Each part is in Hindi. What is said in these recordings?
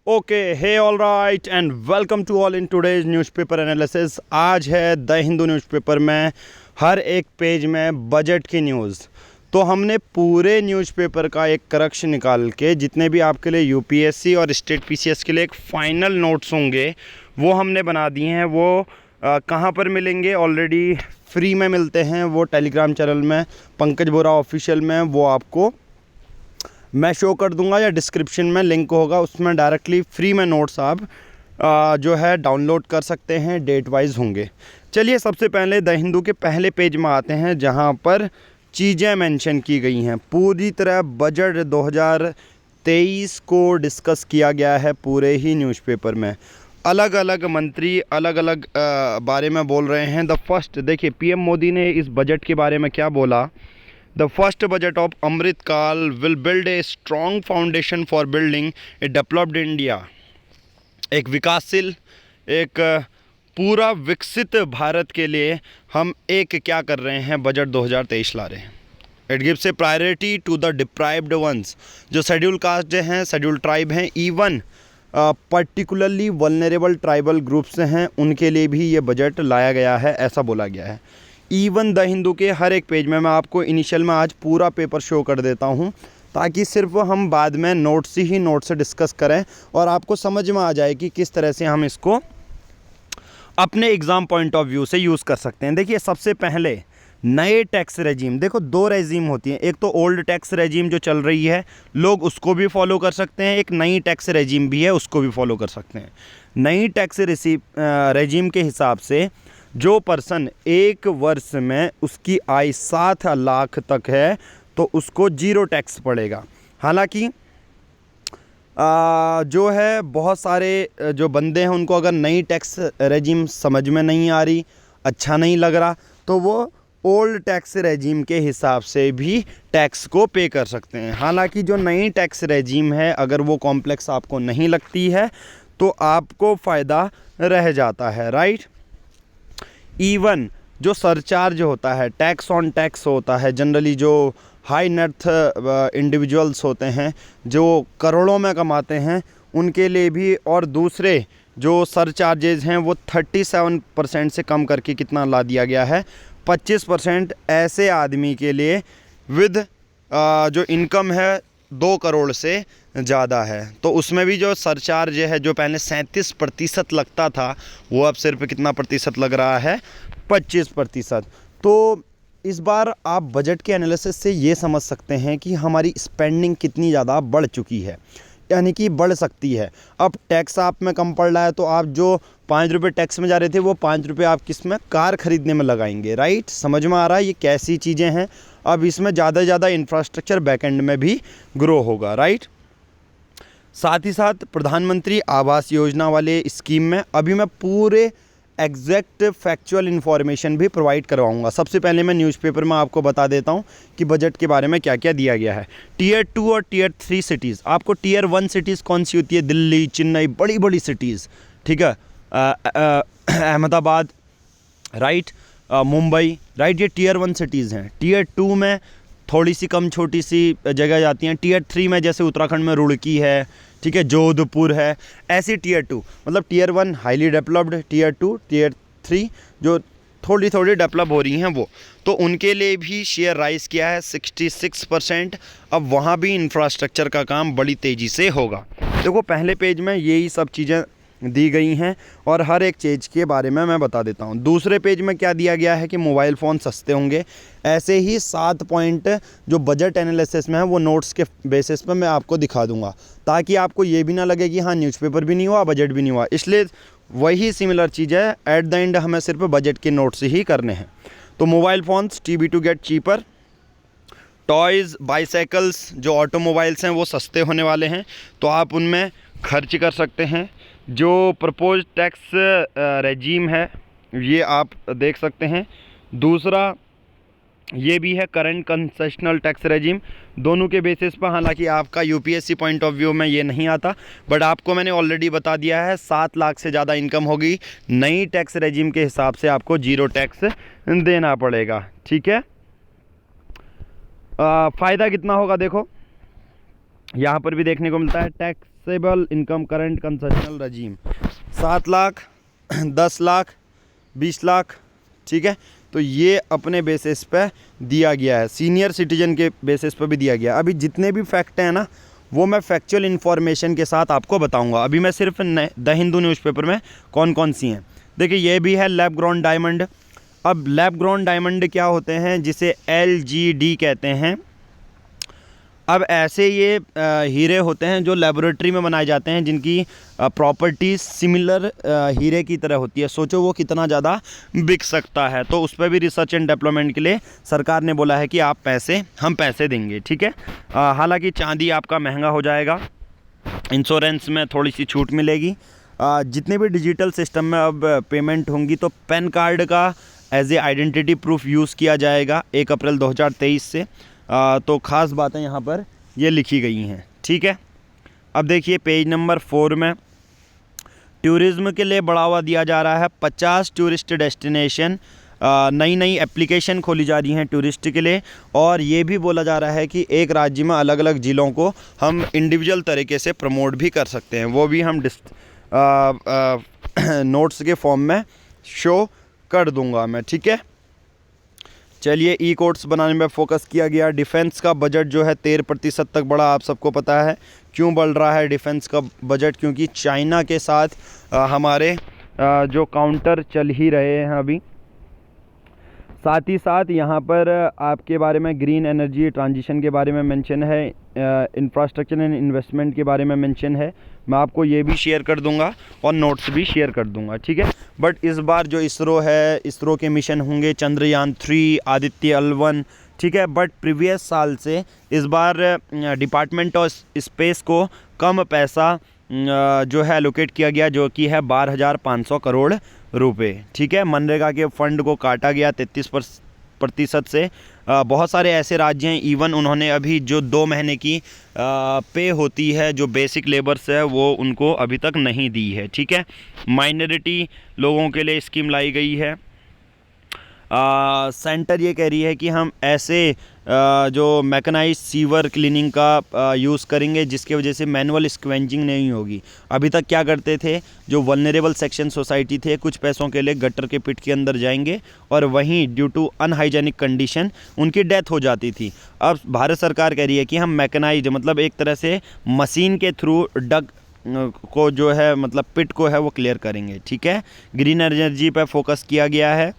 Okay hey all right and welcome to all in today's newspaper analysis. आज है द हिंदू न्यूज़पेपर में हर एक पेज में बजट की न्यूज़। तो हमने पूरे न्यूज़पेपर का एक करक्शन निकाल के जितने भी आपके लिए यूपीएससी और स्टेट पीसीएस के लिए एक फ़ाइनल नोट्स होंगे वो हमने बना दिए हैं। वो कहाँ पर मिलेंगे? ऑलरेडी फ्री में मिलते हैं वो टेलीग्राम चैनल में, पंकज बोरा ऑफिशियल में। वो आपको मैं शो कर दूंगा या डिस्क्रिप्शन में लिंक होगा, उसमें डायरेक्टली फ्री में नोट्स आप जो है डाउनलोड कर सकते हैं, डेट वाइज होंगे। चलिए सबसे पहले द हिंदू के पहले पेज में आते हैं जहां पर चीज़ें मेंशन की गई हैं। पूरी तरह बजट 2023 को डिस्कस किया गया है पूरे ही न्यूज़पेपर में। अलग अलग मंत्री अलग अलग बारे में बोल रहे हैं। द फर्स्ट देखिए, पीएम मोदी ने इस बजट के बारे में क्या बोला। The first budget of Amrit Kal will build a strong foundation for building a developed India। एक विकासशील, एक पूरा विकसित भारत के लिए हम एक क्या कर रहे हैं, बजट 2023 ला रहे हैं। It gives a priority to the deprived ones, जो शेड्यूल कास्ट हैं, शेड्यूल ट्राइब हैं, even particularly vulnerable tribal groups हैं, उनके लिए भी ये बजट लाया गया है, ऐसा बोला गया है। इवन द हिंदू के हर एक पेज में मैं आपको इनिशियल में आज पूरा पेपर शो कर देता हूं, ताकि सिर्फ हम बाद में नोट्स ही नोट्स से डिस्कस करें और आपको समझ में आ जाए कि किस तरह से हम इसको अपने एग्ज़ाम पॉइंट ऑफ व्यू से यूज़ कर सकते हैं। देखिए सबसे पहले नए टैक्स रेजीम, देखो दो रेजीम होती हैं। एक तो ओल्ड टैक्स रेजीम जो चल रही है, लोग उसको भी फॉलो कर सकते हैं। एक नई टैक्स रेजीम भी है, उसको भी फॉलो कर सकते हैं। नई टैक्स रेजीम के हिसाब से जो पर्सन एक वर्ष में उसकी आय 7 लाख तक है तो उसको जीरो टैक्स पड़ेगा। हालांकि जो है बहुत सारे जो बंदे हैं उनको अगर नई टैक्स रेजिम समझ में नहीं आ रही, अच्छा नहीं लग रहा, तो वो ओल्ड टैक्स रेजिम के हिसाब से भी टैक्स को पे कर सकते हैं। हालांकि जो नई टैक्स रेजिम है अगर वो कॉम्प्लेक्स आपको नहीं लगती है तो आपको फ़ायदा रह जाता है, राइट। इवन जो सरचार्ज होता है, टैक्स ऑन टैक्स होता है, जनरली जो हाई नेट इंडिविजुअल्स होते हैं जो करोड़ों में कमाते हैं उनके लिए भी, और दूसरे जो सरचार्जेज हैं वो 37% से कम करके कितना ला दिया गया है, 25% ऐसे आदमी के लिए विद जो इनकम है 2 करोड़ से ज़्यादा है। तो उसमें भी जो सरचार्ज है, जो पहले 37% लगता था, वो अब सिर्फ कितना प्रतिशत लग रहा है, 25%। तो इस बार आप बजट के एनालिसिस से ये समझ सकते हैं कि हमारी स्पेंडिंग कितनी ज़्यादा बढ़ चुकी है, यानी कि बढ़ सकती है। अब टैक्स आप में कम पड़ रहा है तो आप जो 5 रुपये टैक्स में जा रहे थे वो 5 रुपये आप किस में, कार ख़रीदने में लगाएंगे, राइट। समझ में आ रहा है ये कैसी चीज़ें हैं। अब इसमें ज़्यादा से ज़्यादा इंफ्रास्ट्रक्चर बैकएंड में भी ग्रो होगा, राइट। साथ ही साथ प्रधानमंत्री आवास योजना वाले स्कीम में अभी मैं पूरे एग्जैक्ट फैक्चुअल इन्फॉर्मेशन भी प्रोवाइड करवाऊंगा। सबसे पहले मैं न्यूज़पेपर में आपको बता देता हूं कि बजट के बारे में क्या क्या दिया गया है। टियर 2 और टियर 3 सिटीज़, आपको टियर 1 सिटीज़ कौन सी होती है? दिल्ली, चेन्नई, बड़ी बड़ी सिटीज़, ठीक है, अहमदाबाद, राइट, मुंबई, राइट, ये टियर 1 सिटीज़ हैं। टियर 2 में थोड़ी सी कम छोटी सी जगह जाती हैं। टियर 3 में जैसे उत्तराखंड में रुड़की है, ठीक है, जोधपुर है, ऐसी टियर 2, मतलब tier 1 highly developed, tier 2, tier 3 जो थोड़ी थोड़ी डेवलप हो रही हैं वो, तो उनके लिए भी शेयर राइज किया है 66%। अब वहाँ भी इंफ्रास्ट्रक्चर का काम बड़ी तेज़ी से होगा। देखो पहले पेज में यही सब चीज़ें दी गई हैं और हर एक चीज़ के बारे में मैं बता देता हूं। दूसरे पेज में क्या दिया गया है कि मोबाइल फ़ोन सस्ते होंगे। ऐसे ही 7 पॉइंट जो बजट एनालिसिस में है वो नोट्स के बेसिस पर मैं आपको दिखा दूंगा, ताकि आपको ये भी ना लगे कि हाँ न्यूज़पेपर भी नहीं हुआ, बजट भी नहीं हुआ। इसलिए वही सिमिलर चीज़ है, एट द एंड हमें सिर्फ बजट के नोट्स ही करने हैं। तो mobile phones TV to get cheaper, toys, bicycles जो ऑटोमोबाइल्स हैं वो सस्ते होने वाले हैं, तो आप उनमें खर्च कर सकते हैं। जो प्रपोज टैक्स रेजीम है ये आप देख सकते हैं। दूसरा ये भी है करंट कंसेशनल टैक्स रेजीम, दोनों के बेसिस पर। हालांकि आपका यूपीएससी पॉइंट ऑफ व्यू में ये नहीं आता, बट आपको मैंने ऑलरेडी बता दिया है 7 लाख से ज़्यादा इनकम होगी, नई टैक्स रेजीम के हिसाब से आपको जीरो टैक्स देना पड़ेगा, ठीक है। फ़ायदा कितना होगा देखो, यहाँ पर भी देखने को मिलता है। Tax taxable income current concessional regime 7 lakh 10 lakh 20 lakh, ठीक है। तो ये अपने बेसिस पे दिया गया है, सीनियर सिटीजन के बेसिस पे भी दिया गया है। अभी जितने भी फैक्ट हैं ना वो मैं फैक्चुअल इन्फॉर्मेशन के साथ आपको बताऊंगा। अभी मैं सिर्फ द हिंदू न्यूज़पेपर में कौन कौन सी हैं देखिए। ये भी है लैब ग्राउंड डायमंड। अब लैब ग्राउंड डायमंड क्या होते हैं, जिसे LGD कहते हैं। अब ऐसे ये हीरे होते हैं जो लेबोरेटरी में बनाए जाते हैं, जिनकी प्रॉपर्टीज सिमिलर हीरे की तरह होती है। सोचो वो कितना ज़्यादा बिक सकता है। तो उस पर भी रिसर्च एंड डेवलपमेंट के लिए सरकार ने बोला है कि हम पैसे देंगे, ठीक है। हालांकि चांदी आपका महंगा हो जाएगा, इंश्योरेंस में थोड़ी सी छूट मिलेगी। जितने भी डिजिटल सिस्टम में अब पेमेंट होंगी तो पैन कार्ड का as a identity proof use किया जाएगा 1 अप्रैल 2023 से। तो ख़ास बातें यहाँ पर ये लिखी गई हैं, ठीक है। अब देखिए पेज नंबर 4 में टूरिज़्म के लिए बढ़ावा दिया जा रहा है। 50 टूरिस्ट डेस्टिनेशन, नई नई एप्लीकेशन खोली जा रही हैं टूरिस्ट के लिए। और ये भी बोला जा रहा है कि एक राज्य में अलग अलग ज़िलों को हम इंडिविजुअल तरीके से प्रमोट भी कर सकते हैं। वो भी हम नोट्स के फॉर्म में शो कर दूंगा मैं, ठीक है। चलिए ई कोड्स बनाने में फोकस किया गया। डिफेंस का बजट जो है 13% तक बढ़ा। आप सबको पता है क्यों बढ़ रहा है डिफेंस का बजट, क्योंकि चाइना के साथ हमारे जो काउंटर चल ही रहे हैं अभी। साथ ही साथ यहाँ पर आपके बारे में ग्रीन एनर्जी ट्रांजिशन के बारे में मेंशन है, इंफ्रास्ट्रक्चर एंड इन्वेस्टमेंट के बारे में मेंशन है। मैं आपको ये भी शेयर कर दूंगा और नोट्स भी शेयर कर दूंगा, ठीक है। बट इस बार जो इसरो है, इसरो के मिशन होंगे चंद्रयान 3, आदित्य L1, ठीक है। बट प्रीवियस साल से इस बार डिपार्टमेंट ऑफ स्पेस को कम पैसा जो है एलोकेट किया गया, जो कि है 12,500 करोड़ रुपए, ठीक है। मनरेगा के फंड को काटा गया 33% से। बहुत सारे ऐसे राज्य हैं, इवन उन्होंने अभी जो 2 महीने की पे होती है जो बेसिक लेबर्स है वो उनको अभी तक नहीं दी है, ठीक है। माइनॉरिटी लोगों के लिए स्कीम लाई गई है। सेंटर ये कह रही है कि हम ऐसे जो मैकेनाइज सीवर क्लीनिंग का यूज़ करेंगे जिसके वजह से मैनुअल स्क्वेंजिंग नहीं होगी। अभी तक क्या करते थे, जो वल्नरेबल सेक्शन सोसाइटी थे कुछ पैसों के लिए गटर के पिट के अंदर जाएंगे और वहीं ड्यू टू अनहाइजेनिक कंडीशन उनकी डेथ हो जाती थी। अब भारत सरकार कह रही है कि हम मैकेनाइज मतलब एक तरह से मशीन के थ्रू डग को जो है मतलब पिट को है वो क्लियर करेंगे, ठीक है। ग्रीन एनर्जी पर फोकस किया गया है।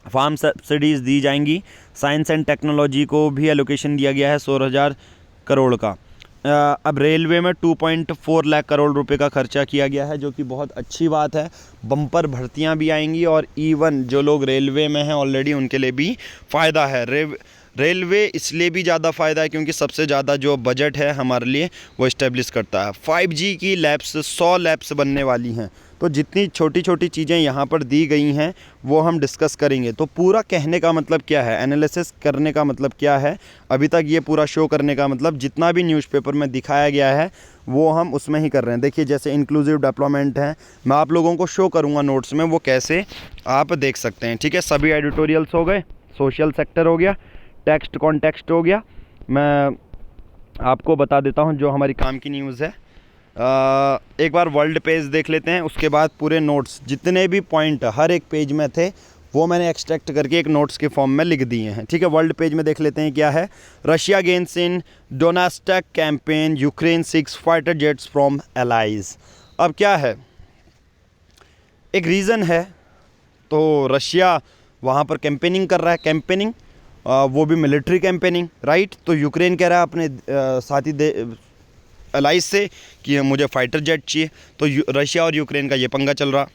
फार्म सब्सिडीज़ दी जाएंगी। साइंस एंड टेक्नोलॉजी को भी एलोकेशन दिया गया है 16,000 करोड़ का। अब रेलवे में 2.4 लाख करोड़ रुपए का खर्चा किया गया है, जो कि बहुत अच्छी बात है। बम्पर भर्तियां भी आएंगी और इवन जो लोग रेलवे में हैं ऑलरेडी उनके लिए भी फ़ायदा है। रेलवे इसलिए भी ज़्यादा फ़ायदा है क्योंकि सबसे ज़्यादा जो बजट है हमारे लिए वो इस्टेब्लिश करता है। 5G की लैब्स 100 लैब्स बनने वाली हैं। तो जितनी छोटी छोटी चीज़ें यहाँ पर दी गई हैं वो हम डिस्कस करेंगे। तो पूरा कहने का मतलब क्या है, एनालिसिस करने का मतलब क्या है, अभी तक ये पूरा शो करने का मतलब जितना भी न्यूज़पेपर में दिखाया गया है वो हम उसमें ही कर रहे हैं। देखिए जैसे इंक्लूसिव डेवलपमेंट है, मैं आप लोगों को शो करूँगा नोट्स में वो कैसे आप देख सकते हैं, ठीक है। सभी एडिटोरियल्स हो गए, सोशल सेक्टर हो गया, टेक्स्ट कॉन्टेक्स्ट हो गया। मैं आपको बता देता हूँ जो हमारी काम की न्यूज़ है। एक बार वर्ल्ड पेज देख लेते हैं, उसके बाद पूरे नोट्स जितने भी पॉइंट हर एक पेज में थे वो मैंने एक्सट्रैक्ट करके एक नोट्स के फॉर्म में लिख दिए हैं, ठीक है। वर्ल्ड पेज में देख लेते हैं क्या है। Russia gains in Donetsk campaign, Ukraine seeks fighter jets from allies. अब क्या है, एक रीज़न है तो रशिया वहाँ पर कैंपेनिंग कर रहा है, कैंपेनिंग वो भी मिलिट्री कैंपेनिंग, राइट। तो यूक्रेन कह रहा है अपने साथी एलाइज से कि मुझे फाइटर जेट चाहिए। तो रशिया और यूक्रेन का ये पंगा चल रहा,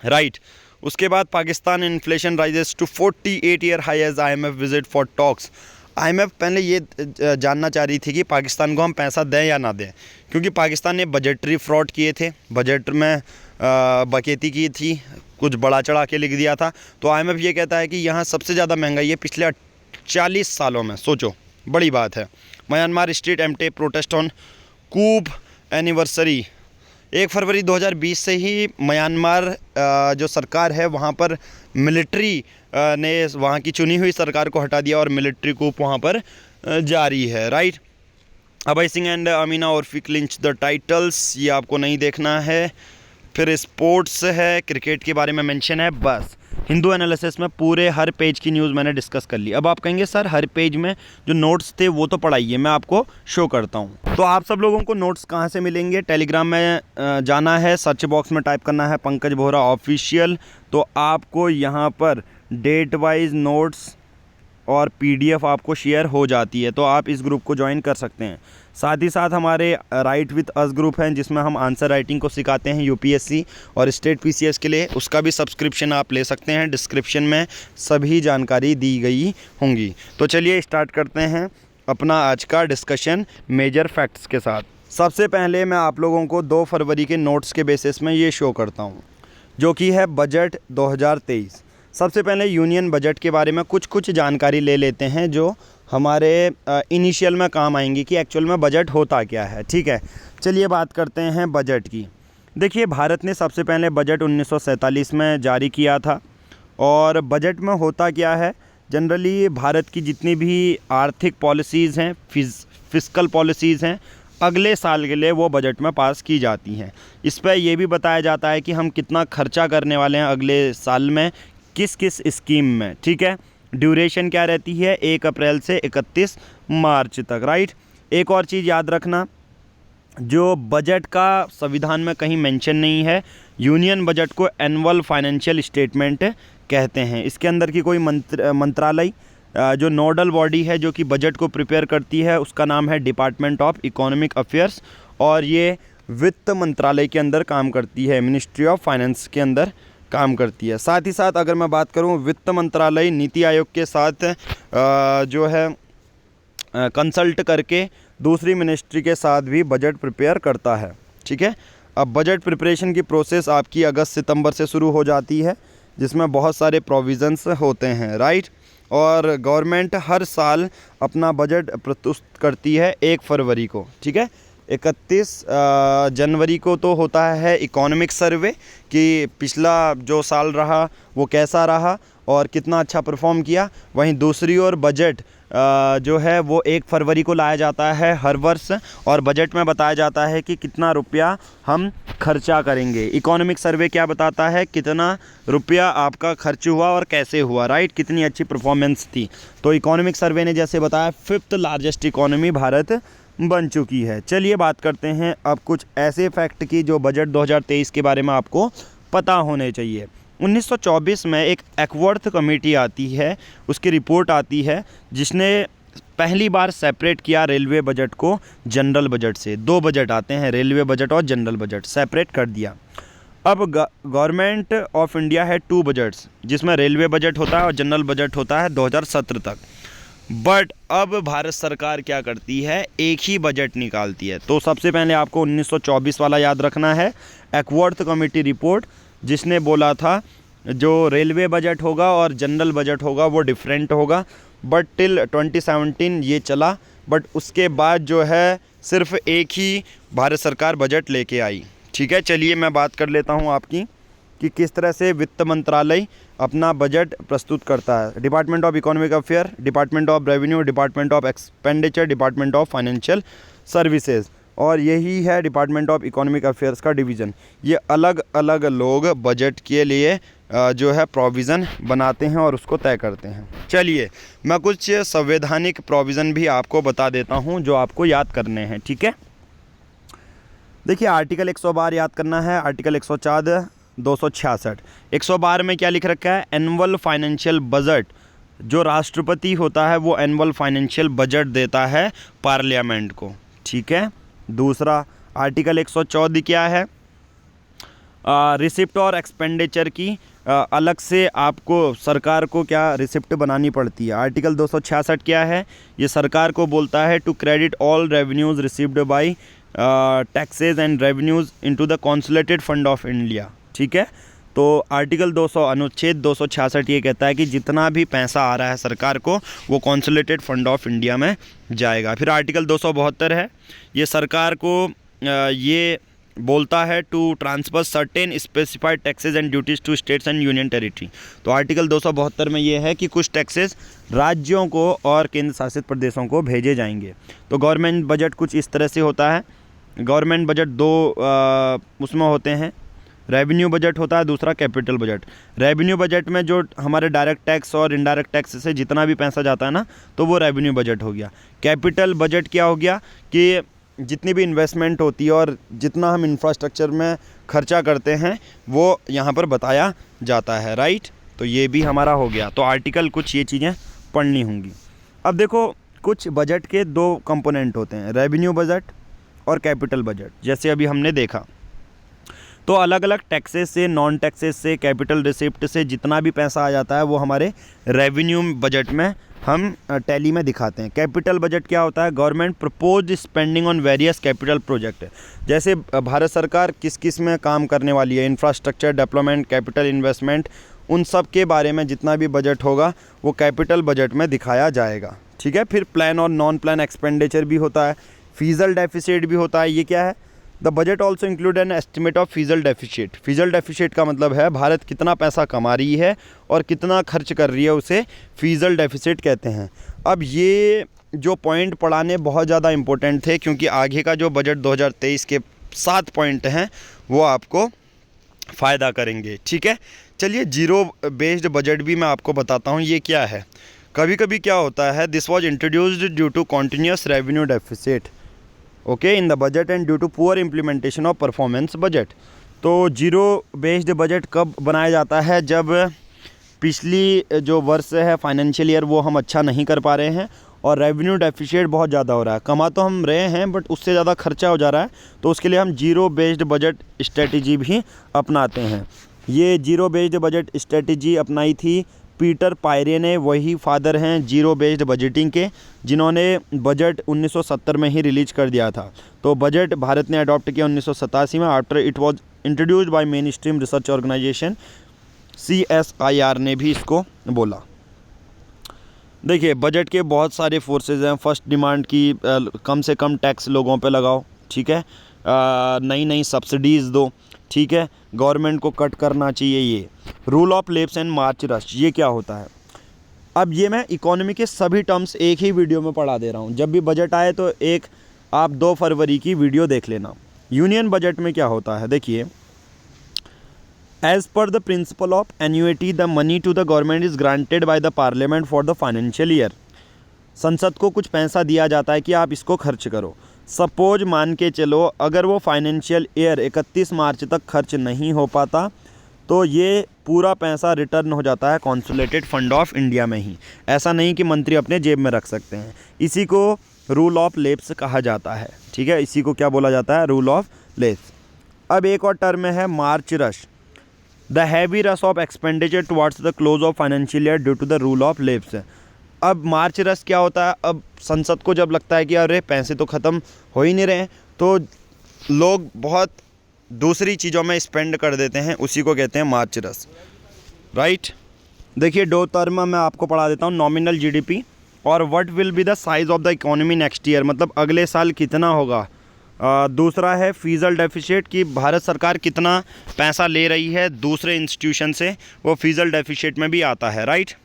राइट। उसके बाद Pakistan inflation rises to 48 year high as IMF visit for talks. IMF पहले ये जानना चाह रही थी कि पाकिस्तान को हम पैसा दें या ना दें, क्योंकि पाकिस्तान ने बजटरी फ्रॉड किए थे, बजट में बकेती की थी, कुछ बड़ा चढ़ा के लिख दिया था। तो IMF ये कहता है कि यहाँ सबसे ज़्यादा महंगाई है पिछले 40 सालों में। सोचो, बड़ी बात है। Myanmar street empty protest on coup anniversary. 1 फरवरी 2020 से ही म्यांमार जो सरकार है वहाँ पर मिलिट्री ने वहाँ की चुनी हुई सरकार को हटा दिया और मिलिट्री कूप वहाँ पर जारी है, right. Abhay Singh and Amina Urfi clinch the titles, ये आपको नहीं देखना है। फिर स्पोर्ट्स है, क्रिकेट के बारे में मेंशन है। बस हिंदू एनालिसिस में पूरे हर पेज की न्यूज़ मैंने डिस्कस कर ली। अब आप कहेंगे सर हर पेज में जो नोट्स थे वो तो पढ़ाइए, मैं आपको शो करता हूँ। तो आप सब लोगों को नोट्स कहाँ से मिलेंगे? टेलीग्राम में जाना है, सर्च बॉक्स में टाइप करना है पंकज बोहरा ऑफिशियल, तो आपको यहाँ पर डेट वाइज नोट्स और पीडीएफ आपको शेयर हो जाती है, तो आप इस ग्रुप को ज्वाइन कर सकते हैं। साथ ही साथ हमारे राइट विथ अस ग्रुप हैं जिसमें हम आंसर राइटिंग को सिखाते हैं यूपीएससी और स्टेट पीसीएस के लिए, उसका भी सब्सक्रिप्शन आप ले सकते हैं। डिस्क्रिप्शन में सभी जानकारी दी गई होंगी। तो चलिए स्टार्ट करते हैं अपना आज का डिस्कशन मेजर फैक्ट्स के साथ। सबसे पहले मैं आप लोगों को 2 फरवरी के नोट्स के बेसिस में ये शो करता हूँ, जो कि है बजट 2023। सबसे पहले यूनियन बजट के बारे में कुछ जानकारी ले लेते हैं जो हमारे इनिशियल में काम आएंगी कि एक्चुअल में बजट होता क्या है। ठीक है, चलिए बात करते हैं बजट की। देखिए, भारत ने सबसे पहले बजट 1947 में जारी किया था। और बजट में होता क्या है, जनरली भारत की जितनी भी आर्थिक पॉलिसीज़ हैं, फिस्कल पॉलिसीज़ हैं, अगले साल के लिए वो बजट में पास की जाती हैं। इस पर यह भी बताया जाता है कि हम कितना खर्चा करने वाले हैं अगले साल में, किस किस स्कीम में। ठीक है, ड्यूरेशन क्या रहती है, 1 अप्रैल से 31 मार्च तक। राइट, एक और चीज़ याद रखना, जो बजट का संविधान में कहीं मेंशन नहीं है, यूनियन बजट को एनुअल फाइनेंशियल स्टेटमेंट कहते हैं। इसके अंदर की कोई मंत्रालय जो नोडल बॉडी है जो कि बजट को प्रिपेयर करती है, उसका नाम है डिपार्टमेंट ऑफ इकोनॉमिक अफेयर्स, और ये वित्त मंत्रालय के अंदर काम करती है, मिनिस्ट्री ऑफ फाइनेंस के अंदर काम करती है। साथ ही साथ अगर मैं बात करूं, वित्त मंत्रालय नीति आयोग के साथ जो है कंसल्ट करके दूसरी मिनिस्ट्री के साथ भी बजट प्रिपेयर करता है। ठीक है, अब बजट प्रिपरेशन की प्रोसेस आपकी अगस्त सितंबर से शुरू हो जाती है, जिसमें बहुत सारे प्रोविज़न्स होते हैं। राइट, और गवर्नमेंट हर साल अपना बजट प्रस्तुत करती है 1 फरवरी को। ठीक है, 31 जनवरी को तो होता है इकोनॉमिक सर्वे कि पिछला जो साल रहा वो कैसा रहा और कितना अच्छा परफॉर्म किया। वहीं दूसरी ओर बजट जो है वो 1 फरवरी को लाया जाता है हर वर्ष, और बजट में बताया जाता है कि कितना रुपया हम खर्चा करेंगे। इकोनॉमिक सर्वे क्या बताता है, कितना रुपया आपका खर्च हुआ और कैसे हुआ। राइट, कितनी अच्छी परफॉर्मेंस थी। तो इकोनॉमिक सर्वे ने जैसे बताया 5th लार्जेस्ट इकोनॉमी भारत बन चुकी है। चलिए बात करते हैं अब कुछ ऐसे फैक्ट की जो बजट 2023 के बारे में आपको पता होने चाहिए। 1924 में एक एक्वर्थ कमेटी आती है, उसकी रिपोर्ट आती है, जिसने पहली बार सेपरेट किया रेलवे बजट को जनरल बजट से। 2 बजट आते हैं, रेलवे बजट और जनरल बजट, सेपरेट कर दिया। अब गवर्नमेंट ऑफ इंडिया है 2 बजट्स, जिसमें रेलवे बजट होता है और जनरल बजट होता है 2017 तक। बट अब भारत सरकार क्या करती है, एक ही बजट निकालती है। तो सबसे पहले आपको 1924 वाला याद रखना है, एक्वर्थ कमेटी रिपोर्ट, जिसने बोला था जो रेलवे बजट होगा और जनरल बजट होगा वो डिफरेंट होगा। बट टिल 2017 ये चला, बट उसके बाद जो है सिर्फ एक ही भारत सरकार बजट लेके आई। ठीक है, चलिए मैं बात कर लेता हूँ आपकी कि किस तरह से वित्त मंत्रालय अपना बजट प्रस्तुत करता है। Department of economic affair, department of revenue, department of expenditure, department of financial services, और यही है डिपार्टमेंट ऑफ इकोनॉमिक अफेयर्स का डिवीज़न। ये अलग अलग लोग बजट के लिए जो है प्रोविज़न बनाते हैं और उसको तय करते हैं। चलिए मैं कुछ संवैधानिक प्रोविज़न भी आपको बता देता हूँ जो आपको याद करने हैं। ठीक है, देखिए आर्टिकल 112 याद करना है, आर्टिकल 104, 266। 112 में क्या लिख रखा है, एनुअल फाइनेंशियल बजट, जो राष्ट्रपति होता है वो एनुअल फाइनेंशियल बजट देता है पार्लियामेंट को। ठीक है, दूसरा आर्टिकल 114 क्या है, रिसिप्ट और एक्सपेंडिचर की अलग से आपको सरकार को क्या रिसिप्ट बनानी पड़ती है। आर्टिकल 266 क्या है, ये सरकार को बोलता है to credit all revenues received by taxes and revenues into the consolidated fund of India. ठीक है, तो आर्टिकल 200 अनुच्छेद 266 ये कहता है कि जितना भी पैसा आ रहा है सरकार को वो कॉन्सोलिडेटेड फंड ऑफ इंडिया में जाएगा। फिर आर्टिकल 272 है, ये सरकार को ये बोलता है to transfer certain specified taxes and duties to states and union territory. तो आर्टिकल 272 में ये है कि कुछ टैक्सेस राज्यों को और केंद्र शासित प्रदेशों को भेजे जाएंगे। तो गवर्नमेंट बजट कुछ इस तरह से होता है। गवर्नमेंट बजट दो उसमें होते हैं, रेवेन्यू बजट होता है, दूसरा कैपिटल बजट। रेवेन्यू बजट में जो हमारे डायरेक्ट टैक्स और इनडायरेक्ट टैक्स से जितना भी पैसा जाता है ना, तो वो रेवेन्यू बजट हो गया। कैपिटल बजट क्या हो गया कि जितनी भी इन्वेस्टमेंट होती है और जितना हम इंफ्रास्ट्रक्चर में खर्चा करते हैं वो यहाँ पर बताया जाता है, राइट। तो ये भी हमारा हो गया। तो आर्टिकल कुछ ये चीज़ें पढ़नी होंगी। अब देखो, कुछ बजट के दो कंपोनेंट होते हैं, रेवेन्यू बजट और कैपिटल बजट। जैसे अभी हमने देखा, तो अलग अलग टैक्सेस से, नॉन टैक्सेस से, कैपिटल रिसिप्ट से जितना भी पैसा आ जाता है वो हमारे रेवेन्यू बजट में हम टैली में दिखाते हैं। कैपिटल बजट क्या होता है? Government propose spending on various capital project. जैसे भारत सरकार किस किस में काम करने वाली है, इंफ्रास्ट्रक्चर डेवलपमेंट, कैपिटल इन्वेस्टमेंट, उन सब के बारे में जितना भी बजट होगा वो कैपिटल बजट में दिखाया जाएगा, ठीक है। फिर प्लान और नॉन प्लान एक्सपेंडिचर भी होता है, फीजल डेफिसिट भी होता है। ये क्या है? The budget also include an estimate of fiscal deficit. Fiscal deficit का मतलब है भारत कितना पैसा कमा रही है और कितना खर्च कर रही है, उसे फीजल डेफिसिट कहते हैं। अब ये जो पॉइंट पढ़ाने बहुत ज़्यादा इंपॉर्टेंट थे, क्योंकि आगे का जो बजट 2023 के 7 पॉइंट हैं वो आपको फ़ायदा करेंगे, ठीक है। चलिए, जीरो बेस्ड बजट भी मैं आपको बताता हूँ ये क्या है। कभी कभी क्या होता है, this was introduced due to continuous revenue deficit okay in the budget and due to poor implementation of performance budget. तो जीरो बेस्ड बजट कब बनाया जाता है? जब पिछली जो वर्ष है फाइनेंशियल ईयर वो हम अच्छा नहीं कर पा रहे हैं और रेवेन्यू डेफिसिट बहुत ज़्यादा हो रहा है। कमा तो हम रहे हैं बट उससे ज़्यादा खर्चा हो जा रहा है, तो उसके लिए हम जीरो बेस्ड बजट स्ट्रेटजी भी अपनाते हैं। ये जीरो बेस्ड बजट स्ट्रेटजी अपनाई थी पीटर पायरे ने। वही फादर हैं जीरो बेस्ड बजटिंग के, जिन्होंने बजट 1970 में ही रिलीज़ कर दिया था। तो बजट भारत ने अडॉप्ट किया 1987 में, after it was introduced by mainstream research organisation CSIR ने भी इसको बोला। देखिए, बजट के बहुत सारे फोर्सेज हैं। फर्स्ट डिमांड की कम से कम टैक्स लोगों पे लगाओ, ठीक है। नई नई सब्सिडीज़ दो, ठीक है। गवर्नमेंट को कट करना चाहिए। ये rule of lapse and March rush, ये क्या होता है? अब ये मैं इकोनॉमी के सभी टर्म्स एक ही वीडियो में पढ़ा दे रहा हूँ। जब भी बजट आए तो एक आप 2 फरवरी की वीडियो देख लेना। यूनियन बजट में क्या होता है, देखिए, as per the principle of annuity the money to the government is granted by the parliament for the financial year. संसद को कुछ पैसा दिया जाता है कि आप इसको खर्च करो। सपोज मान के चलो अगर वो फाइनेंशियल ईयर 31 मार्च तक खर्च नहीं हो पाता तो ये पूरा पैसा रिटर्न हो जाता है कॉन्सोलिडेटेड फंड ऑफ इंडिया में ही। ऐसा नहीं कि मंत्री अपने जेब में रख सकते हैं। इसी को रूल ऑफ लेप्स कहा जाता है, ठीक है। इसी को क्या बोला जाता है? Rule of lapse. अब एक और टर्म है March rush, the heavy rush of expenditure towards the close of financial year due to the rule of lapse. अब मार्च रश क्या होता है? अब संसद को जब लगता है कि अरे पैसे तो ख़त्म हो ही नहीं रहे, तो लोग बहुत दूसरी चीज़ों में स्पेंड कर देते हैं, उसी को कहते हैं मार्च रश, राइट। देखिए, 2 टर्म मैं आपको पढ़ा देता हूँ, नॉमिनल GDP और what will be the size of the economy next year, मतलब अगले साल कितना होगा। दूसरा है फीजल डेफिसिट, कि भारत सरकार कितना पैसा ले रही है दूसरे इंस्टीट्यूशन से, वो फीजल डेफिसिट में भी आता है, राइट।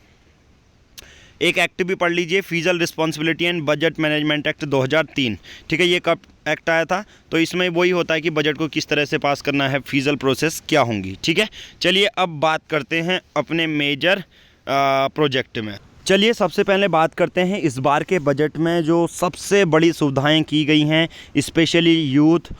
एक एक्ट भी पढ़ लीजिए, fiscal responsibility and budget management act 2003, ठीक है। ये कब एक्ट आया था? तो इसमें वही होता है कि बजट को किस तरह से पास करना है, फीजल प्रोसेस क्या होंगी, ठीक है। चलिए अब बात करते हैं अपने मेजर प्रोजेक्ट में। चलिए सबसे पहले बात करते हैं इस बार के बजट में जो सबसे बड़ी सुविधाएं की गई हैं, specially youth,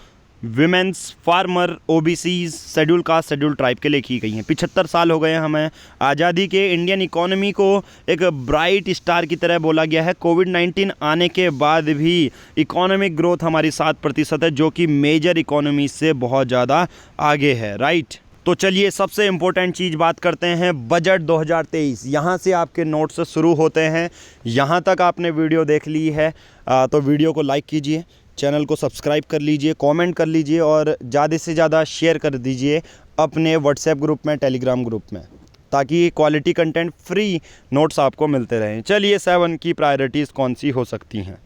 women's, farmer, OBCs, schedule caste, schedule tribe के लिए की गई हैं। 75 साल हो गए हैं हमें आज़ादी के। इंडियन इकोनॉमी को एक ब्राइट स्टार की तरह बोला गया है। कोविड-19 आने के बाद भी इकोनॉमिक ग्रोथ हमारी 7% है, जो कि मेजर इकोनॉमी से बहुत ज़्यादा आगे है, राइट। तो चलिए सबसे इम्पोर्टेंट चीज़ बात करते हैं, बजट 2023। यहाँ से आपके नोट्स शुरू होते हैं। यहाँ तक आपने वीडियो देख ली है तो वीडियो को लाइक कीजिए, चैनल को सब्सक्राइब कर लीजिए, कमेंट कर लीजिए और ज़्यादा से ज़्यादा शेयर कर दीजिए अपने व्हाट्सएप ग्रुप में, टेलीग्राम ग्रुप में, ताकि क्वालिटी कंटेंट फ्री नोट्स आपको मिलते रहें। चलिए 7 की प्रायोरिटीज़ कौन सी हो सकती हैं।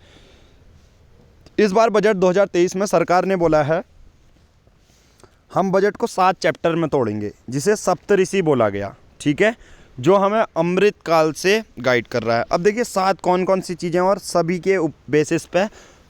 इस बार बजट 2023 में सरकार ने बोला है हम बजट को 7 चैप्टर में तोड़ेंगे, जिसे सप्तऋषि बोला गया, ठीक है, जो हमें अमृत काल से गाइड कर रहा है। अब देखिए 7 कौन कौन सी चीज़ें और सभी के बेसिस पे,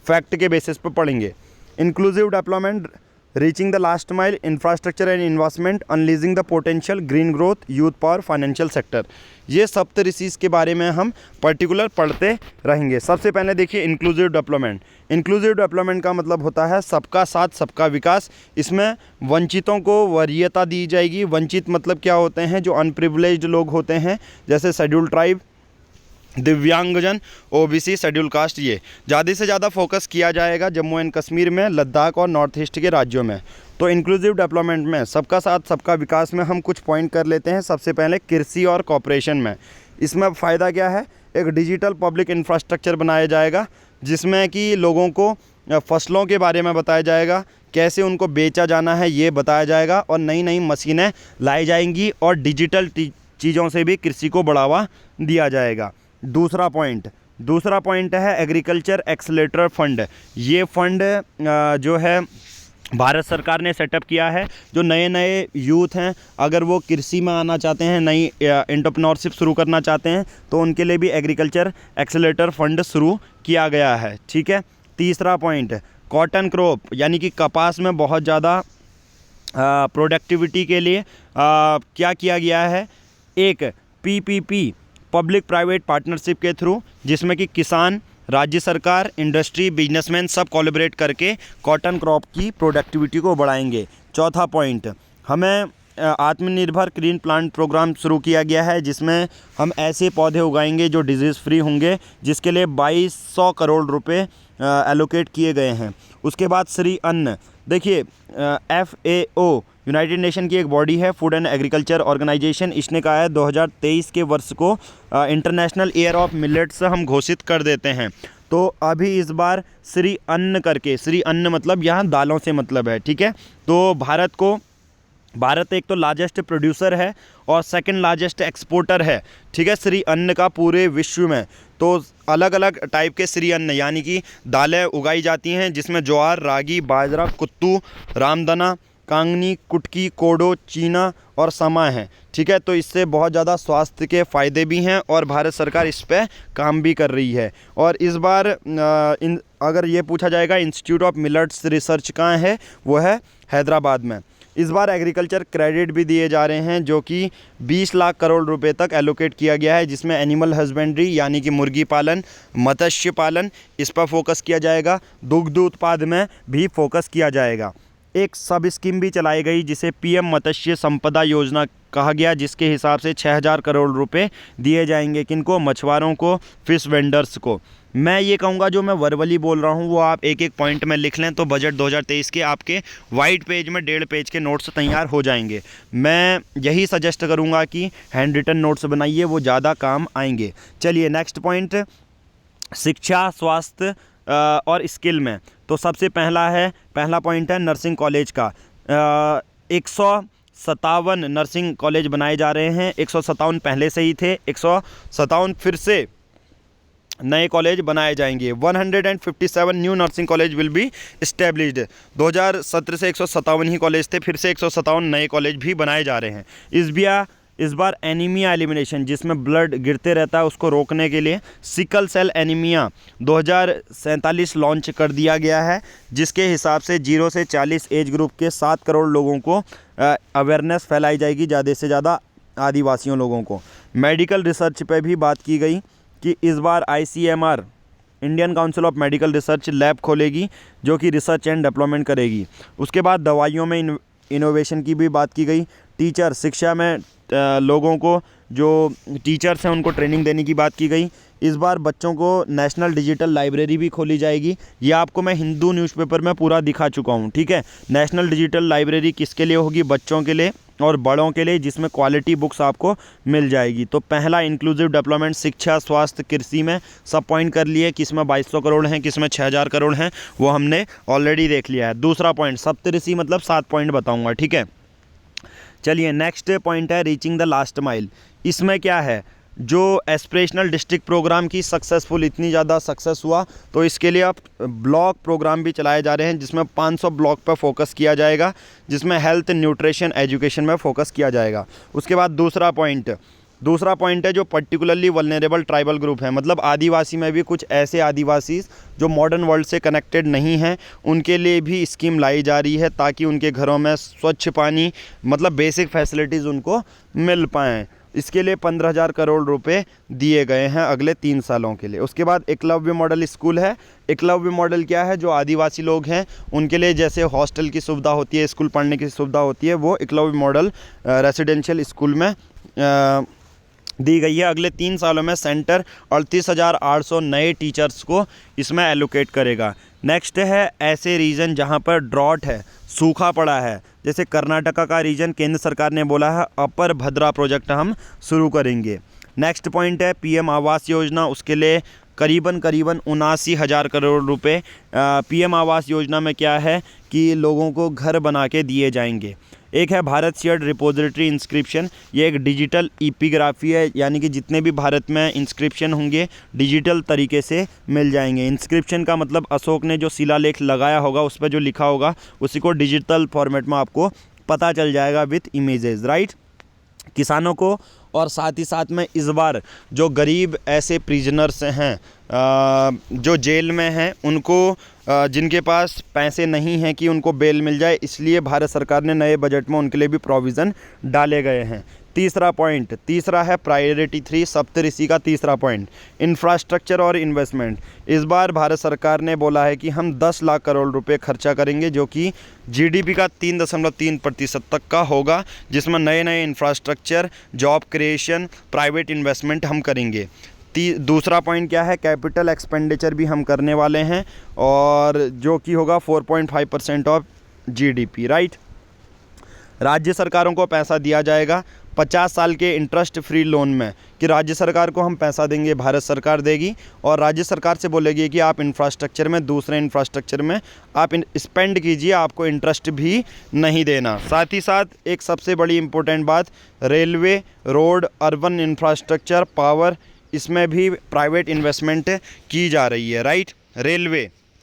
फैक्ट के बेसिस पे पढ़ेंगे। Inclusive development, reaching the last mile, infrastructure and investment, unleashing the potential, green growth, youth power, financial sector. ये सप्तऋषि के बारे में हम पर्टिकुलर पढ़ते रहेंगे। सबसे पहले देखिए इंक्लूसिव डेवलपमेंट। इंक्लूसिव डेवलपमेंट का मतलब होता है सबका साथ सबका विकास। इसमें वंचितों को वरीयता दी जाएगी। वंचित मतलब क्या होते हैं? जो अनप्रिविलेज्ड लोग होते हैं, जैसे शेड्यूल ट्राइब, दिव्यांगजन, ओबीसी, शेड्यूल कास्ट। ये ज़्यादा से ज़्यादा फोकस किया जाएगा जम्मू एंड कश्मीर में, लद्दाख और नॉर्थ ईस्ट के राज्यों में। तो इंक्लूसिव डेवलपमेंट में सबका साथ सबका विकास में हम कुछ पॉइंट कर लेते हैं। सबसे पहले कृषि और कॉपरेशन में, इसमें फ़ायदा क्या है? एक डिजिटल पब्लिक इंफ्रास्ट्रक्चर बनाया जाएगा, जिसमें कि लोगों को फसलों के बारे में बताया जाएगा, कैसे उनको बेचा जाना है ये बताया जाएगा, और नई नई मशीनें लाई जाएंगी और डिजिटल चीज़ों से भी कृषि को बढ़ावा दिया जाएगा। दूसरा पॉइंट है एग्रीकल्चर एक्सेलेरेटर फंड। ये फंड जो है भारत सरकार ने सेटअप किया है। जो नए नए यूथ हैं, अगर वो कृषि में आना चाहते हैं, नई एंटरप्रेन्योरशिप शुरू करना चाहते हैं, तो उनके लिए भी एग्रीकल्चर एक्सेलेरेटर फंड शुरू किया गया है, ठीक है। तीसरा पॉइंट, कॉटन क्रॉप, यानी कि कपास में बहुत ज़्यादा प्रोडक्टिविटी के लिए क्या किया गया है? एक पीपीपी, पब्लिक प्राइवेट पार्टनरशिप के थ्रू, जिसमें कि किसान, राज्य सरकार, इंडस्ट्री, बिजनेसमैन सब कोलैबोरेट करके कॉटन क्रॉप की प्रोडक्टिविटी को बढ़ाएंगे। चौथा पॉइंट, हमें आत्मनिर्भर ग्रीन प्लांट प्रोग्राम शुरू किया गया है, जिसमें हम ऐसे पौधे उगाएंगे जो डिजीज़ फ्री होंगे, जिसके लिए 2200 करोड़ रुपए एलोकेट किए गए हैं। उसके बाद श्री अन्न, देखिए FAO यूनाइटेड नेशन की एक बॉडी है, फूड एंड एग्रीकल्चर ऑर्गेनाइजेशन। इसने कहा है 2023 के वर्ष को इंटरनेशनल ईयर ऑफ मिलेट्स हम घोषित कर देते हैं। तो अभी इस बार श्री अन्न करके, श्री अन्न मतलब यहाँ दालों से मतलब है, ठीक है। तो भारत एक तो लार्जेस्ट प्रोड्यूसर है और सेकंड लार्जेस्ट एक्सपोर्टर है, ठीक है, श्री अन्न का पूरे विश्व में। तो अलग अलग टाइप के श्री अन्न यानी कि दालें उगाई जाती हैं, जिसमें ज्वार, रागी, बाजरा, कुत्तू, रामदाना, कांगनी, कुटकी, कोडो, चीना और समा है, ठीक है। तो इससे बहुत ज़्यादा स्वास्थ्य के फ़ायदे भी हैं और भारत सरकार इस पे काम भी कर रही है। और इस बार अगर ये पूछा जाएगा इंस्टीट्यूट ऑफ मिलेट्स रिसर्च कहाँ है, वो है हैदराबाद में। इस बार एग्रीकल्चर क्रेडिट भी दिए जा रहे हैं, जो कि 20 लाख करोड़ रुपए तक एलोकेट किया गया है, जिसमें एनिमल हस्बेंड्री यानी कि मुर्गी पालन, मत्स्य पालन, इस पर फोकस किया जाएगा। दुग्ध उत्पाद में भी फोकस किया जाएगा। एक सब स्कीम भी चलाई गई, जिसे PM मत्स्य संपदा योजना कहा गया, जिसके हिसाब से 6000 करोड़ रुपए दिए जाएंगे। किनको? मछुआरों को, फिश वेंडर्स को। मैं ये कहूँगा जो मैं वर्बली बोल रहा हूँ वो आप एक एक पॉइंट में लिख लें, तो बजट 2023 के आपके वाइट पेज में 1.5 पेज के नोट्स तैयार हो जाएंगे। मैं यही सजेस्ट करूँगा कि हैंड रिटन नोट्स बनाइए, वो ज़्यादा काम आएंगे। चलिए नेक्स्ट पॉइंट, शिक्षा, स्वास्थ्य और स्किल में। तो सबसे पहला पॉइंट है नर्सिंग कॉलेज का। 157 नर्सिंग कॉलेज बनाए जा रहे हैं। 157 पहले से ही थे, 157 फिर से नए कॉलेज बनाए जाएंगे। 157 new nursing college will be established. 2017 से 157 ही कॉलेज थे, फिर से 157 नए कॉलेज भी बनाए जा रहे हैं। इस बार एनीमिया एलिमिनेशन, जिसमें ब्लड गिरते रहता है, उसको रोकने के लिए सिकल सेल एनीमिया 2047 लॉन्च कर दिया गया है, जिसके हिसाब से 0 से 40 एज ग्रुप के 7 करोड़ लोगों को अवेयरनेस फैलाई जाएगी, ज़्यादा से ज़्यादा आदिवासियों लोगों को। मेडिकल रिसर्च पे भी बात की गई कि इस बार ICMR Indian council of medical research lab खोलेगी, जो कि रिसर्च एंड डेवलपमेंट करेगी। उसके बाद दवाइयों में इनोवेशन की भी बात की गई। टीचर, शिक्षा में लोगों को जो टीचर्स हैं उनको ट्रेनिंग देने की बात की गई। इस बार बच्चों को नेशनल डिजिटल लाइब्रेरी भी खोली जाएगी। ये आपको मैं हिंदू न्यूज़पेपर में पूरा दिखा चुका हूँ, ठीक है। नेशनल डिजिटल लाइब्रेरी किसके लिए होगी? बच्चों के लिए और बड़ों के लिए, जिसमें क्वालिटी बुक्स आपको मिल जाएगी। तो पहला इंक्लूसिव डेवलपमेंट, शिक्षा, स्वास्थ्य, कृषि में सब पॉइंट कर लिए। किस में 2200 करोड़ हैं, किस में 6000 करोड़ हैं, वो हमने ऑलरेडी देख लिया है। दूसरा पॉइंट, सप्तऋषि मतलब 7 पॉइंट बताऊँगा, ठीक है। चलिए नेक्स्ट पॉइंट है रीचिंग द लास्ट माइल। इसमें क्या है? जो एस्पिरेशनल डिस्ट्रिक्ट प्रोग्राम की सक्सेसफुल इतनी ज़्यादा सक्सेस हुआ, तो इसके लिए अब ब्लॉक प्रोग्राम भी चलाए जा रहे हैं जिसमें 500 ब्लॉक पर फोकस किया जाएगा, जिसमें हेल्थ, न्यूट्रिशन, एजुकेशन में फोकस किया जाएगा। उसके बाद दूसरा पॉइंट है जो पर्टिकुलरली वल्नरेबल ट्राइबल ग्रुप है, मतलब आदिवासी में भी कुछ ऐसे आदिवासी जो मॉडर्न वर्ल्ड से कनेक्टेड नहीं हैं, उनके लिए भी स्कीम लाई जा रही है ताकि उनके घरों में स्वच्छ पानी, मतलब बेसिक फैसिलिटीज़ उनको मिल पाएँ। इसके लिए 15,000 करोड़ रुपए दिए गए हैं अगले 3 सालों के लिए। उसके बाद एकलव्य मॉडल स्कूल है। एकलव्य मॉडल क्या है, जो आदिवासी लोग हैं उनके लिए जैसे हॉस्टल की सुविधा होती है, स्कूल पढ़ने की सुविधा होती है, वो एकलव्य मॉडल रेसिडेंशियल स्कूल में दी गई है। अगले 3 सालों में सेंटर 38,800 नए टीचर्स को इसमें एलोकेट करेगा। नेक्स्ट है ऐसे रीजन जहां पर ड्रॉट है, सूखा पड़ा है, जैसे कर्नाटका का रीजन, केंद्र सरकार ने बोला है अपर भद्रा प्रोजेक्ट हम शुरू करेंगे। नेक्स्ट पॉइंट है पीएम आवास योजना, उसके लिए करीबन 79,000 करोड़ रुपए। पीएम आवास योजना में क्या है कि लोगों को घर बना के दिए जाएंगे। एक है भारत शेयर्ड रिपोजिटरी इंस्क्रिप्शन, ये एक डिजिटल इपिग्राफी है, यानी कि जितने भी भारत में इंस्क्रिप्शन होंगे डिजिटल तरीके से मिल जाएंगे। इंस्क्रिप्शन का मतलब अशोक ने जो शिलालेख लगाया होगा उस पर जो लिखा होगा उसी को डिजिटल फॉर्मेट में आपको पता चल जाएगा विथ इमेजेस, राइट। किसानों को और साथ ही साथ में इस बार जो गरीब ऐसे प्रिजनर्स हैं जो जेल में हैं, उनको जिनके पास पैसे नहीं हैं कि उनको बेल मिल जाए, इसलिए भारत सरकार ने नए बजट में उनके लिए भी प्रोविज़न डाले गए हैं। तीसरा है प्रायोरिटी 3 सप्तऋषि का तीसरा पॉइंट, इंफ्रास्ट्रक्चर और इन्वेस्टमेंट। इस बार भारत सरकार ने बोला है कि हम 10 लाख करोड़ रुपए खर्चा करेंगे, जो कि जीडीपी का 3.3% तक का होगा, जिसमें नए infrastructure, job creation, private investment हम करेंगे। दूसरा पॉइंट क्या है, कैपिटल एक्सपेंडिचर भी हम करने वाले हैं, और जो कि होगा 4.5% ऑफ जीडीपी, राइट। राज्य सरकारों को पैसा दिया जाएगा 50 साल के इंटरेस्ट फ्री लोन में, कि राज्य सरकार को हम पैसा देंगे, भारत सरकार देगी, और राज्य सरकार से बोलेगी कि आप इंफ्रास्ट्रक्चर में, दूसरे इंफ्रास्ट्रक्चर में आप स्पेंड कीजिए, आपको इंटरेस्ट भी नहीं देना। साथ ही साथ एक सबसे बड़ी इम्पोर्टेंट बात, railway, road, urban infrastructure, power, इसमें भी प्राइवेट इन्वेस्टमेंट की जा रही है, राइट।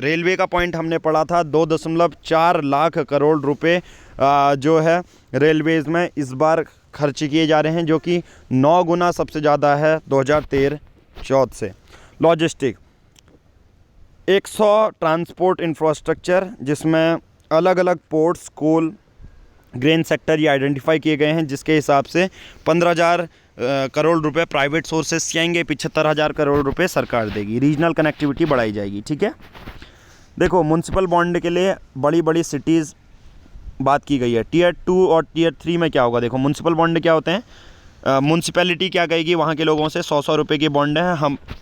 रेलवे का पॉइंट हमने पढ़ा था 2.4 लाख करोड़ रुपए जो है रेलवेज़ में इस बार खर्च किए जा रहे हैं, जो कि 9 गुना सबसे ज़्यादा है 2013-14 से। लॉजिस्टिक 100 ट्रांसपोर्ट इंफ्रास्ट्रक्चर, जिसमें अलग अलग पोर्ट्स, कोल, ग्रेन सेक्टर ये आइडेंटिफाई किए गए हैं, जिसके हिसाब से 15,000 करोड़ रुपए प्राइवेट सोर्सेस से आएंगे, 75,000 करोड़ रुपए सरकार देगी। रीजनल कनेक्टिविटी बढ़ाई जाएगी, ठीक है। देखो म्युनिसिपल बॉन्ड के लिए बड़ी बड़ी सिटीज़ बात की गई है। टियर 2 और टियर 3 में क्या होगा, देखो म्युनिसिपल बॉन्ड क्या होते हैं, म्युनिसिपैलिटी क्या कहेगी वहाँ के लोगों से 100 रुपये की बॉन्ड है,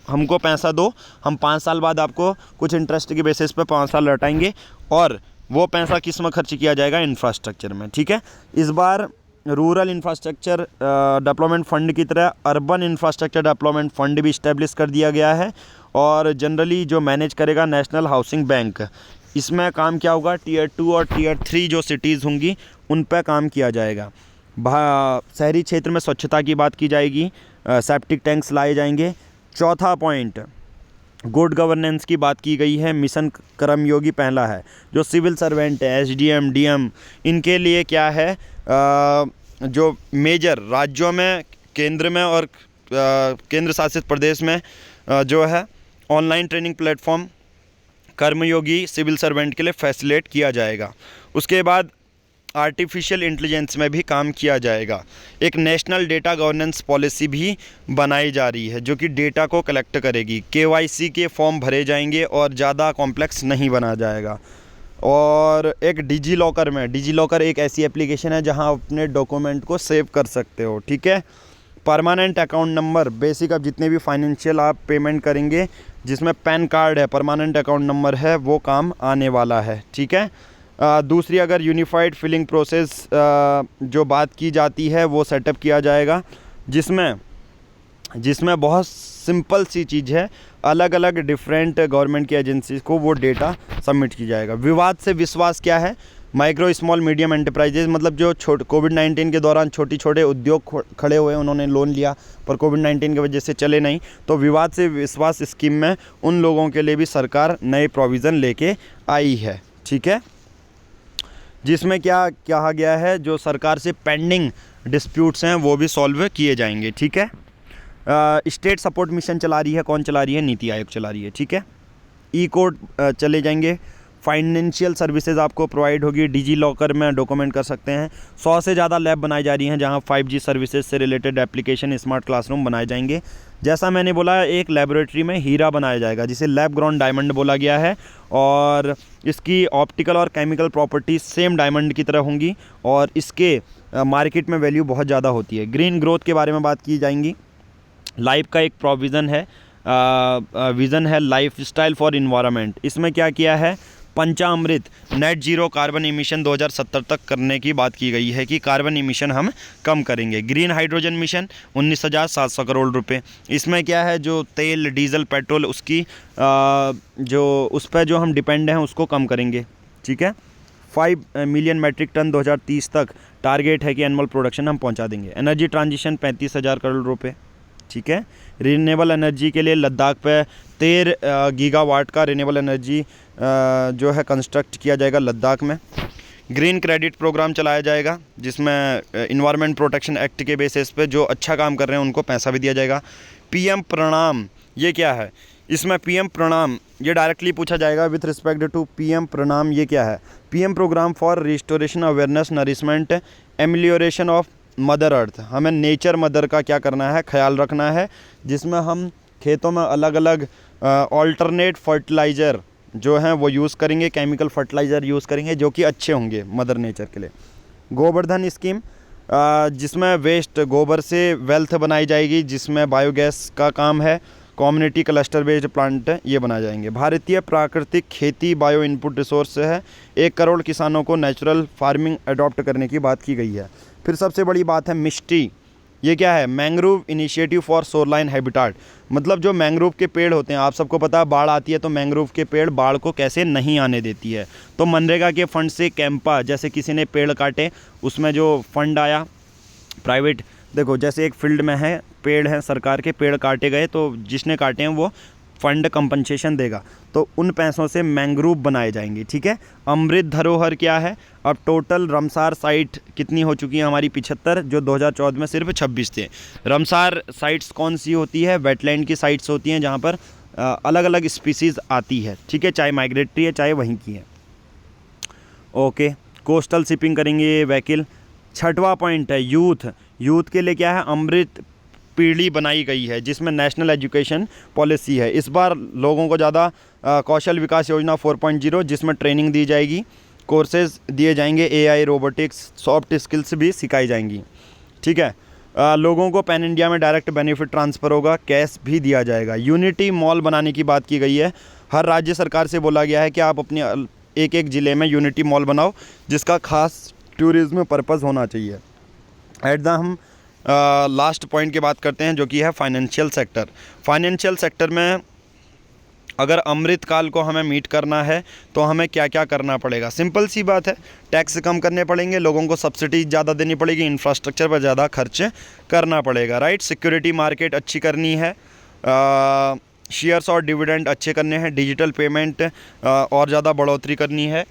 हमको पैसा दो, हम 5 साल बाद आपको कुछ इंटरेस्ट के बेसिस पे 5 साल लौटाएंगे, और वो पैसा किस में खर्च किया जाएगा, इंफ्रास्ट्रक्चर में, ठीक है। इस बार रूरल इंफ्रास्ट्रक्चर डेवलपमेंट फंड की तरह अर्बन इंफ्रास्ट्रक्चर डेवलपमेंट फंड भी इस्टेब्लिश कर दिया गया है, और जनरली जो मैनेज करेगा नेशनल हाउसिंग बैंक। इसमें काम क्या होगा, टियर 2 और टियर 3 जो सिटीज़ होंगी उन पर काम किया जाएगा। शहरी क्षेत्र में स्वच्छता की बात की जाएगी, सेप्टिक टैंक्स लाए जाएंगे। चौथा पॉइंट, गुड गवर्नेंस की बात की गई है। मिशन कर्मयोगी पहला है, जो सिविल सर्वेंट है, एसडीएम, डीएम, इनके लिए क्या है, जो मेजर राज्यों में, केंद्र में और केंद्र शासित प्रदेश में जो है ऑनलाइन ट्रेनिंग प्लेटफॉर्म कर्मयोगी सिविल सर्वेंट के लिए फैसिलिटेट किया जाएगा। उसके बाद आर्टिफिशियल इंटेलिजेंस में भी काम किया जाएगा। एक नेशनल डेटा गवर्नेंस पॉलिसी भी बनाई जा रही है, जो कि डेटा को कलेक्ट करेगी। केवाईसी के फॉर्म भरे जाएंगे और ज़्यादा कॉम्प्लेक्स नहीं बना जाएगा। और एक डिजी लॉकर एक ऐसी एप्लीकेशन है जहां आप अपने डॉक्यूमेंट को सेव कर सकते हो, ठीक है। परमानेंट अकाउंट नंबर, बेसिक अब जितने भी फाइनेंशियल आप पेमेंट करेंगे जिसमें पैन कार्ड है, परमानेंट अकाउंट नंबर है, वो काम आने वाला है, ठीक है। दूसरी अगर यूनिफाइड फिलिंग प्रोसेस जो बात की जाती है वो सेटअप किया जाएगा, जिसमें बहुत सिंपल सी चीज़ है, अलग अलग डिफरेंट गवर्नमेंट की एजेंसीज को वो डेटा सबमिट की जाएगा। विवाद से विश्वास क्या है, माइक्रो स्मॉल मीडियम एंटरप्राइजेज मतलब जो कोविड-19 के दौरान छोटे छोटे उद्योग खड़े हुए, उन्होंने लोन लिया पर कोविड-19 की वजह से चले नहीं, तो विवाद से विश्वास स्कीम में उन लोगों के लिए भी सरकार नए प्रोविज़न लेके आई है। ठीक है, जिसमें क्या कहा गया है, जो सरकार से पेंडिंग डिस्प्यूट्स हैं वो भी सॉल्व किए जाएंगे। ठीक है, स्टेट सपोर्ट मिशन चला रही है, कौन चला रही है? नीति आयोग चला रही है। ठीक है, ई कोड चले जाएंगे, फाइनेंशियल सर्विसेज आपको प्रोवाइड होगी, डिजी लॉकर में डॉक्यूमेंट कर सकते हैं। 100 से ज़्यादा लैब बनाई जा रही हैं जहां 5G सर्विसेज से रिलेटेड एप्लीकेशन, स्मार्ट क्लासरूम बनाए जाएंगे। जैसा मैंने बोला, एक लेबोरेटरी में हीरा बनाया जाएगा जिसे लैब ग्राउंड डायमंड बोला गया है, और इसकी ऑप्टिकल और केमिकल प्रॉपर्टीज सेम डायमंड की तरह होंगी और इसके मार्केट में वैल्यू बहुत ज़्यादा होती है। ग्रीन ग्रोथ के बारे में बात की जाएंगी। लाइफ का एक प्रोविज़न है, विज़न है लाइफ स्टाइल फॉर इन्वायरमेंट। इसमें क्या किया है, पंचामृत नेट जीरो कार्बन इमिशन 2070 तक करने की बात की गई है कि कार्बन इमिशन हम कम करेंगे। ग्रीन हाइड्रोजन मिशन 19,700 करोड़ रुपए। इसमें क्या है, जो तेल डीजल पेट्रोल उसकी जो उस पर जो हम डिपेंड हैं उसको कम करेंगे। ठीक है, 5 मिलियन मैट्रिक टन 2030 तक टारगेट है कि एनुअल प्रोडक्शन हम पहुंचा देंगे। एनर्जी ट्रांजिशन 35,000 करोड़ रुपए। ठीक है, रिन्यूएबल एनर्जी के लिए लद्दाख पे 13 गीगावाट का रिन्यूएबल एनर्जी जो है कंस्ट्रक्ट किया जाएगा लद्दाख में। ग्रीन क्रेडिट प्रोग्राम चलाया जाएगा जिसमें इन्वायरमेंट प्रोटेक्शन एक्ट के बेसिस पे जो अच्छा काम कर रहे हैं उनको पैसा भी दिया जाएगा। पीएम प्रणाम, ये क्या है? इसमें पीएम प्रणाम ये डायरेक्टली पूछा जाएगा विथ रिस्पेक्ट टू पीएम प्रणाम, ये क्या है? PM programme for restoration awareness nourishment amelioration of mother earth. हमें नेचर मदर का क्या करना है, ख्याल रखना है, जिसमें हम खेतों में अलग अलग ऑल्टरनेट फर्टिलाइज़र जो हैं वो यूज़ करेंगे, केमिकल फर्टिलाइज़र यूज़ करेंगे जो कि अच्छे होंगे मदर नेचर के लिए। गोवर्धन स्कीम जिसमें वेस्ट गोबर से वेल्थ बनाई जाएगी, जिसमें बायोगैस का काम है। कम्युनिटी क्लस्टर बेस्ड प्लांट ये बनाए जाएंगे। भारतीय प्राकृतिक खेती बायो इनपुट रिसोर्स है, 1 करोड़ किसानों को नेचुरल फार्मिंग अडॉप्ट करने की बात की गई है। फिर सबसे बड़ी बात है मिस्टी, ये क्या है? Mangrove initiative for shoreline habitat. मतलब जो मैंग्रोव के पेड़ होते हैं, आप सबको पता है बाढ़ आती है तो मैंग्रोव के पेड़ बाढ़ को कैसे नहीं आने देती है, तो मनरेगा के फंड से कैंपा, जैसे किसी ने पेड़ काटे उसमें जो फंड आया प्राइवेट, देखो जैसे एक फील्ड में है पेड़ हैं सरकार के, पेड़ काटे गए तो जिसने काटे हैं वो फंड कंपनसेशन देगा, तो उन पैसों से मैंग्रोव बनाए जाएंगे। ठीक है, अमृत धरोहर क्या है? अब टोटल रमसार साइट कितनी हो चुकी है हमारी? 75, जो 2014 में सिर्फ 26 थे। रमसार साइट्स कौन सी होती है? वेटलैंड की साइट्स होती हैं जहाँ पर अलग अलग स्पीसीज़ आती है। ठीक है, चाहे माइग्रेटरी है चाहे वहीं की है। ओके, कोस्टल शिपिंग करेंगे व्हीकल। 6वां पॉइंट है यूथ। यूथ के लिए क्या है? अमृत पीढ़ी बनाई गई है जिसमें नेशनल एजुकेशन पॉलिसी है। इस बार लोगों को ज़्यादा कौशल विकास योजना 4.0 जिसमें ट्रेनिंग दी जाएगी, कोर्सेज दिए जाएंगे, AI रोबोटिक्स सॉफ्ट स्किल्स भी सिखाई जाएंगी। ठीक है, लोगों को पैन इंडिया में डायरेक्ट बेनिफिट ट्रांसफ़र होगा, कैश भी दिया जाएगा। यूनिटी मॉल बनाने की बात की गई है। हर राज्य सरकार से बोला गया है कि आप अपने एक एक ज़िले में यूनिटी मॉल बनाओ जिसका खास टूरिज़्म पर्पज़ होना चाहिए। एट द हम लास्ट पॉइंट की बात करते हैं जो कि है फाइनेंशियल सेक्टर। फाइनेंशियल सेक्टर में अगर अमृत काल को हमें मीट करना है तो हमें क्या क्या करना पड़ेगा? सिंपल सी बात है, टैक्स कम करने पड़ेंगे, लोगों को सब्सिडी ज़्यादा देनी पड़ेगी, इंफ्रास्ट्रक्चर पर ज़्यादा खर्च करना पड़ेगा। राइट, सिक्योरिटी मार्केट अच्छी करनी है, शेयर्स और डिविडेंड अच्छे करने हैं, डिजिटल पेमेंट और ज़्यादा बढ़ोतरी करनी है।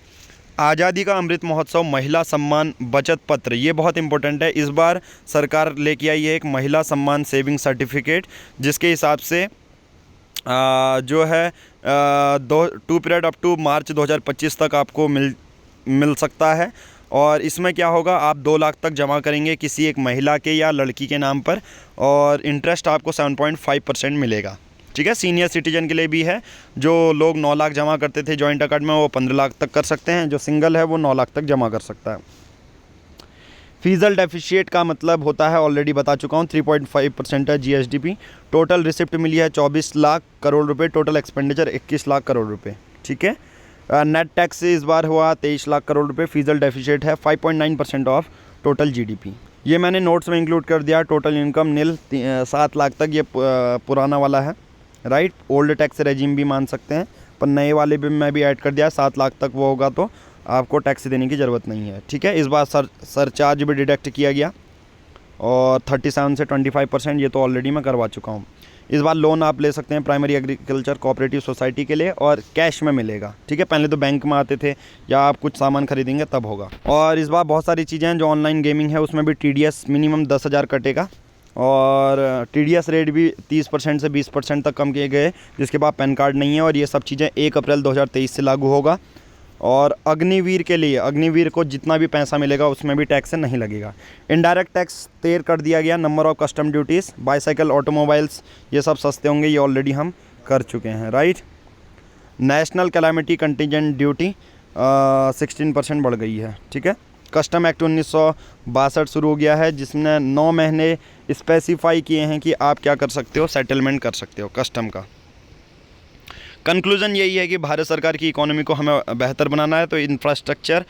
आज़ादी का अमृत महोत्सव महिला सम्मान बचत पत्र, ये बहुत इंपॉर्टेंट है। इस बार सरकार लेके आई है एक महिला सम्मान सेविंग सर्टिफिकेट, जिसके हिसाब से जो है 2 पीरियड अप टू मार्च 2025 तक आपको मिल सकता है। और इसमें क्या होगा, आप 2 लाख तक जमा करेंगे किसी एक महिला के या लड़की के नाम पर, और इंटरेस्ट आपको 7.5% मिलेगा। ठीक है, सीनियर सिटीजन के लिए भी है। जो लोग 9 लाख जमा करते थे जॉइंट अकाउंट में, वो 15 लाख तक कर सकते हैं। जो सिंगल है वो 9 लाख तक जमा कर सकता है। फीजल डेफिशिएट का मतलब होता है, ऑलरेडी बता चुका हूँ, 3.5% है GSDP। टोटल रिसिप्ट मिली है 24 लाख करोड़ रुपए, टोटल एक्सपेंडिचर 21 लाख करोड़ रुपए। ठीक है, नेट टैक्स इस बार हुआ 23 लाख करोड़ रुपए। फीजल डेफिशिएट है 5.9% ऑफ टोटल GDP। ये मैंने नोट्स में इंक्लूड कर दिया। टोटल इनकम नील 7 लाख तक, ये पुराना वाला है। राइट, ओल्ड टैक्स रेजिम भी मान सकते हैं, पर नए वाले भी मैं भी ऐड कर दिया 7 लाख तक वो होगा तो आपको टैक्स देने की ज़रूरत नहीं है। ठीक है, इस बार सरचार्ज भी डिडक्ट किया गया और 37 से 25% ये तो ऑलरेडी मैं करवा चुका हूँ। इस बार लोन आप ले सकते हैं प्राइमरी एग्रीकल्चर कोऑपरेटिव सोसाइटी के लिए और कैश में मिलेगा। ठीक है, पहले तो बैंक में आते थे या आप कुछ सामान खरीदेंगे तब होगा। और इस बार बहुत सारी चीज़ें हैं जो ऑनलाइन गेमिंग है उसमें भी TDS मिनिमम 10,000 कटेगा और TDS रेट भी 30% से 20% तक कम किए गए जिसके बाद पैन कार्ड नहीं है। और ये सब चीज़ें 1 अप्रैल 2023 से लागू होगा। और अग्निवीर के लिए, अग्निवीर को जितना भी पैसा मिलेगा उसमें भी टैक्स नहीं लगेगा। इनडायरेक्ट टैक्स 13 कर दिया गया। Number of custom duties, bicycle, automobiles ये सब सस्ते होंगे, ये ऑलरेडी हम कर चुके हैं। Right, national calamity contingent duty 16% बढ़ गई है। ठीक है, कस्टम एक्ट 1962 शुरू हो गया है जिसने 9 महीने स्पेसिफाई किए हैं कि आप क्या कर सकते हो, सेटलमेंट कर सकते हो कस्टम का। कंक्लूजन यही है कि भारत सरकार की इकोनॉमी को हमें बेहतर बनाना है तो इंफ्रास्ट्रक्चर,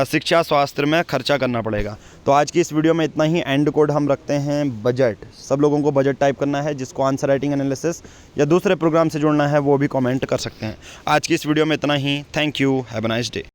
शिक्षा, स्वास्थ्य में खर्चा करना पड़ेगा। तो आज की इस वीडियो में इतना ही। एंड कोड हम रखते हैं बजट। सब लोगों को बजट टाइप करना है, जिसको आंसर राइटिंग एनालिसिस या दूसरे प्रोग्राम से जुड़ना है वो भी कमेंट कर सकते हैं। आज की इस वीडियो में इतना ही। Thank you, have a nice day.